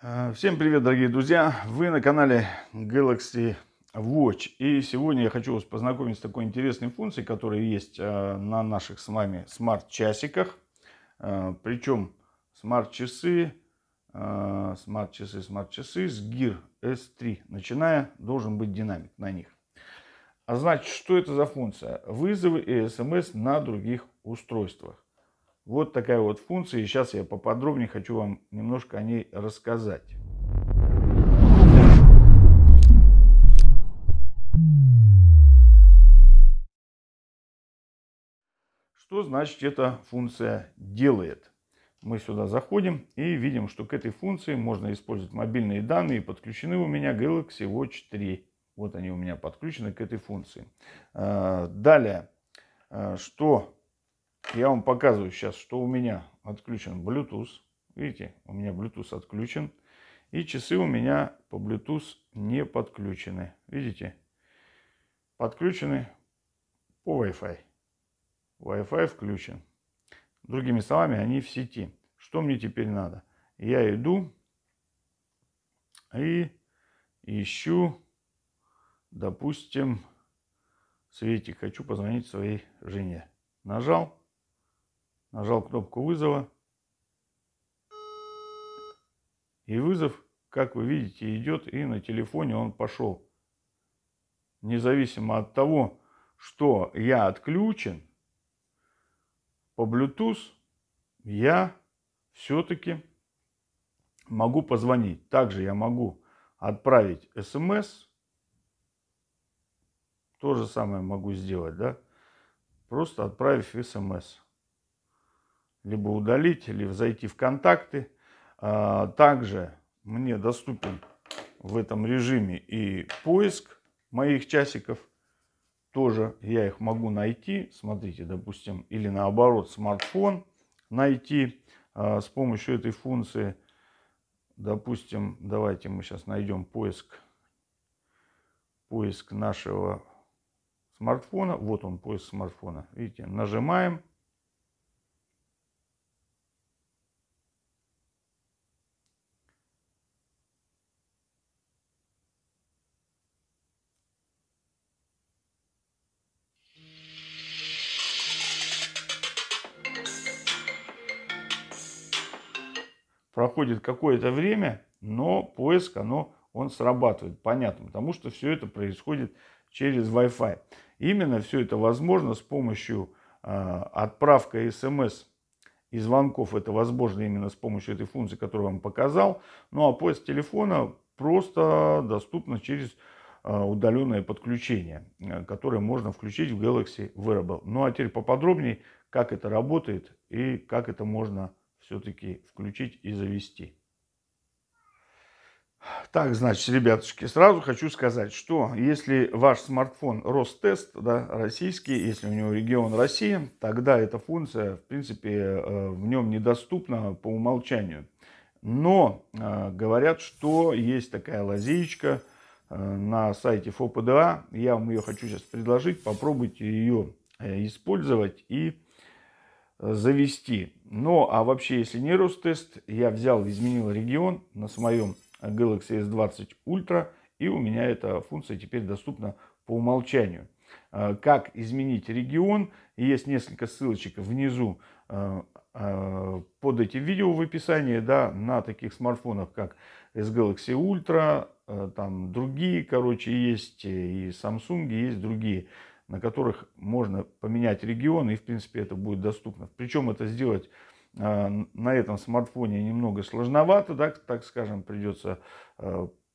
Всем привет, дорогие друзья! Вы на канале Galaxy Watch. И сегодня я хочу вас познакомить с такой интересной функцией, которая есть на наших с вами смарт-часиках. Причем смарт-часы с Gear S3, начиная, должен быть динамик на них. А значит, что это за функция? Вызовы и смс на других устройствах. Вот такая вот функция, и сейчас я поподробнее хочу вам немножко о ней рассказать. Что значит эта функция делает? Мы сюда заходим и видим, что к этой функции можно использовать мобильные данные. Подключены у меня Galaxy Watch 3. Вот они у меня подключены к этой функции. Далее, что я вам показываю сейчас, что у меня отключен Bluetooth. Видите, у меня Bluetooth отключен. И часы у меня по Bluetooth не подключены. Видите? Подключены по Wi-Fi. Wi-Fi включен. Другими словами, они в сети. Что мне теперь надо? Я иду и ищу, допустим, Светик. Хочу позвонить своей жене. Нажал кнопку вызова. И вызов, как вы видите, идет, и на телефоне он пошел. Независимо от того, что я отключен, по Bluetooth я все-таки могу позвонить. Также я могу отправить смс. То же самое могу сделать, да? Просто отправив смс. Либо удалить, либо зайти в контакты. Также мне доступен в этом режиме и поиск моих часиков. Тоже я их могу найти. Смотрите, допустим, или наоборот, смартфон найти с помощью этой функции. Допустим, давайте мы сейчас найдем поиск нашего смартфона. Вот он, поиск смартфона. Видите, нажимаем. Проходит какое-то время, но поиск, он срабатывает. Понятно, потому что все это происходит через Wi-Fi. Именно все это возможно с помощью отправки смс и звонков. Это возможно именно с помощью этой функции, которую я вам показал. Ну а поиск телефона просто доступно через удаленное подключение, которое можно включить в Galaxy Wearable. Ну а теперь поподробнее, как это работает и как это можно все-таки включить и завести. Так, значит, ребятушки, сразу хочу сказать, что если ваш смартфон Ростест, да, российский, если у него регион Россия, тогда эта функция, в принципе, в нем недоступна по умолчанию. Но говорят, что есть такая лазеечка на сайте ФОПДА. Я вам ее хочу сейчас предложить. Попробуйте ее использовать и завести. Ну, а вообще, если не Ростест, я взял, изменил регион на своем Galaxy S20 Ultra, и у меня эта функция теперь доступна по умолчанию. Как изменить регион? Есть несколько ссылочек внизу под этим видео в описании, да, на таких смартфонах, как S-Galaxy Ultra, там другие, короче, есть, и Samsung, есть другие, на которых можно поменять регион, и, в принципе, это будет доступно. Причем это сделать на этом смартфоне немного сложновато, да, так скажем, придется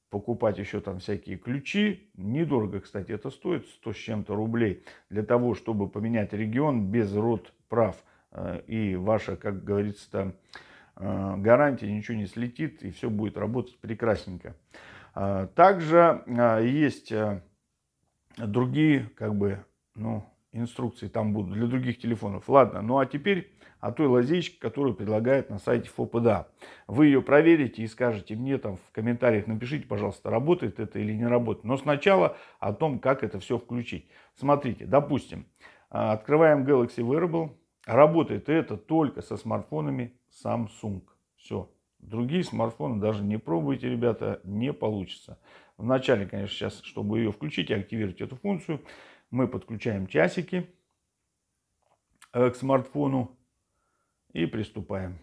покупать еще там всякие ключи. Недорого, кстати, это стоит, 100 с чем-то рублей, для того, чтобы поменять регион без род прав. И ваша, как говорится, там, гарантия, ничего не слетит, и все будет работать прекрасненько. Также есть другие, как бы, ну, инструкции там будут для других телефонов. Ладно, ну а теперь о той лазейке, которую предлагают на сайте ФОПДА. Вы ее проверите и скажете мне там в комментариях, напишите, пожалуйста, работает это или не работает. Но сначала о том, как это все включить. Смотрите, допустим, открываем Galaxy Wearable. Работает это только со смартфонами Samsung. Все. Другие смартфоны даже не пробуйте, ребята, не получится. Вначале, конечно, сейчас, чтобы ее включить и активировать эту функцию, мы подключаем часики к смартфону и приступаем.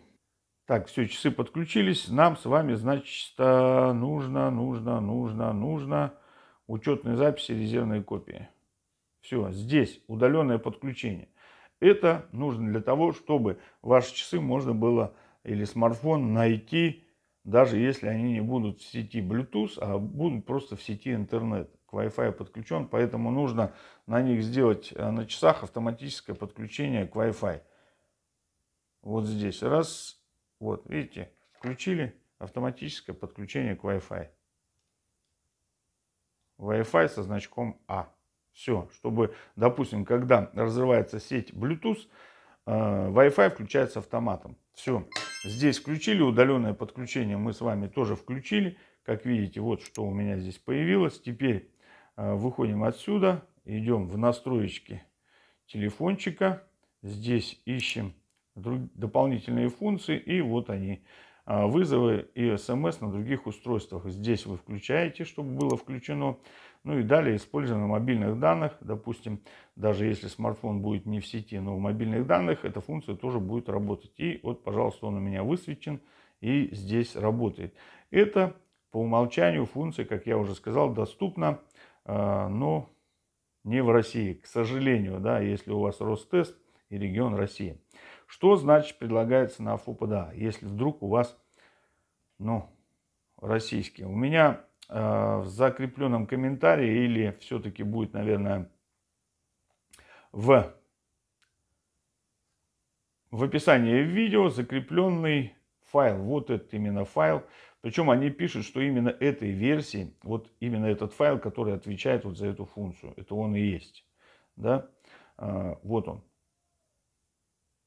Так, все, часы подключились. Нам с вами, значит, нужно учетные записи, резервные копии. Все, здесь удаленное подключение. Это нужно для того, чтобы ваши часы можно было или смартфон найти, даже если они не будут в сети Bluetooth, а будут просто в сети интернет. К Wi-Fi подключен, поэтому нужно на них сделать на часах автоматическое подключение к Wi-Fi. Вот здесь раз, вот видите, включили автоматическое подключение к Wi-Fi. Wi-Fi со значком А. Все, чтобы, допустим, когда разрывается сеть Bluetooth, Wi-Fi включается автоматом. Все, здесь включили удаленное подключение, мы с вами тоже включили. Как видите, вот что у меня здесь появилось. Теперь выходим отсюда, идем в настройки телефончика. Здесь ищем дополнительные функции, и вот они. Вызовы и смс на других устройствах. Здесь вы включаете, чтобы было включено. Ну и далее использование мобильных данных. Допустим, даже если смартфон будет не в сети, но в мобильных данных, эта функция тоже будет работать. И вот, пожалуйста, он у меня высвечен и здесь работает. Это по умолчанию функция, как я уже сказал, доступна, но не в России, к сожалению, да, если у вас Ростест и регион России. Что значит предлагается на ФОПДА, если вдруг у вас, российский? У меня в закрепленном комментарии или все-таки будет, наверное, в описании видео закрепленный файл. Вот это именно файл. Причем они пишут, что именно этой версии, вот именно этот файл, который отвечает вот за эту функцию. Это он и есть. Да? Вот он.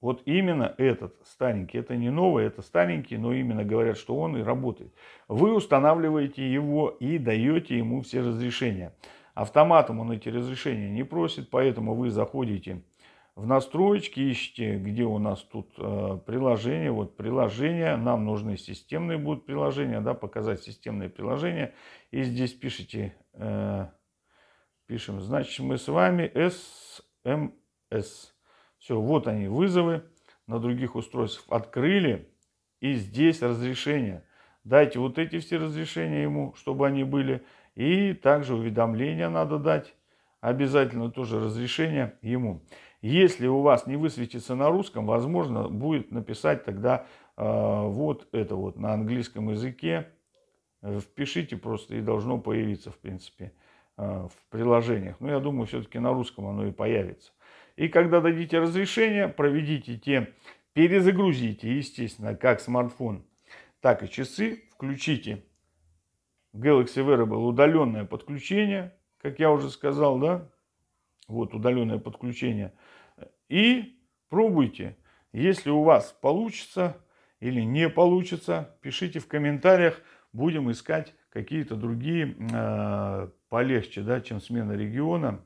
Вот именно этот старенький, это не новый, это старенький, но именно говорят, что он и работает. Вы устанавливаете его и даете ему все разрешения. Автоматом он эти разрешения не просит, поэтому вы заходите в настройки, ищите, где у нас тут приложение. Вот приложения, нам нужны системные будут приложения, да, показать системные приложения. И здесь пишите, пишем, значит, мы с вами SMS. Все, вот они, вызовы на других устройствах. Открыли, и здесь разрешения. Дайте вот эти все разрешения ему, чтобы они были. И также уведомления надо дать. Обязательно тоже разрешение ему. Если у вас не высветится на русском, возможно, будет написать тогда вот это вот на английском языке. Впишите просто, и должно появиться, в принципе, в приложениях. Но я думаю, все-таки на русском оно и появится. И когда дадите разрешение, проведите перезагрузите, естественно, как смартфон, так и часы. Включите Galaxy Wearable удаленное подключение, как я уже сказал, да? Вот удаленное подключение. И пробуйте. Если у вас получится или не получится, пишите в комментариях. Будем искать какие-то другие полегче, да, чем смена региона,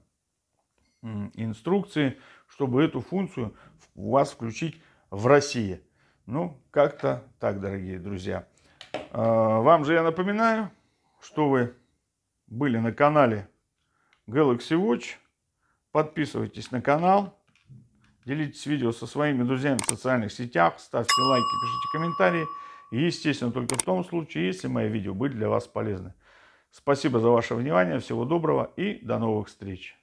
инструкции, чтобы эту функцию у вас включить в России. Ну, как-то так, дорогие друзья. Вам же я напоминаю, что вы были на канале Galaxy Watch. Подписывайтесь на канал, делитесь видео со своими друзьями в социальных сетях, ставьте лайки, пишите комментарии. И, естественно, только в том случае, если мои видео были для вас полезны. Спасибо за ваше внимание, всего доброго и до новых встреч.